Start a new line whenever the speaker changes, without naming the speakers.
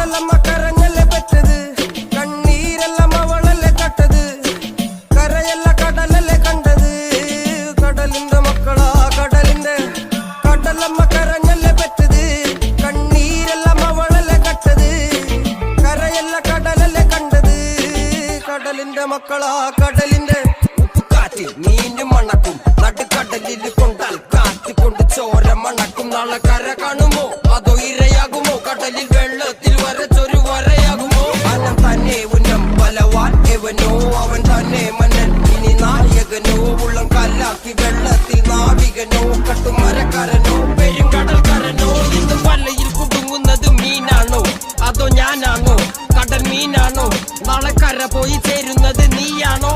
കടലമ്മ കരഞ്ഞല്ലേ പെറ്റത്, കണ്ണീരെല്ലാം അവളല്ലേ കട്ടത്, കരയല്ല കടലല്ലേ കണ്ടത്, കടലിന്റെ മക്കളാ കടലിന്റെ. കടലമ്മ കരഞ്ഞല്ലേ പെറ്റത്, കണ്ണീരെല്ലാം അവളല്ലേ കട്ടത്, കരയല്ല കടലല്ലേ കണ്ടത്, കടലിന്റെ മക്കളാ കടലിന്റെ. ഉപ്പുകാറ്റിൽ മീനും മണക്കും, നടുക്കടലിൽ കൊണ്ടാൽ കാറ്റ് കൊണ്ട് ചോര മണക്കും. നാളെ കര കാണുമോ അതോ ഇരയാകുമോ, കടലിൽ വെള്ളത്തിൽ വരച്ചൊരു വരയാകുമോ. അനം തന്നെ ഉന്നം ബലവാൻ എവനോ, അവൻ തന്നെ മന്നൻ ഇനി നായകനോ. ഉള്ളം കല്ലാക്കി വെള്ളത്തിൽ നാവികനോ, കട്ടുമരക്കാരനോ പെരുങ്കടൽക്കാരനോ. ഇന്ന് വലയിൽ കുടുങ്ങുന്നത് മീനാണോ അതോ ഞാനാണോ, കടൽ മീനാണോ. നാളെ കര പോയി ചേരുന്നത് നീയാണോ.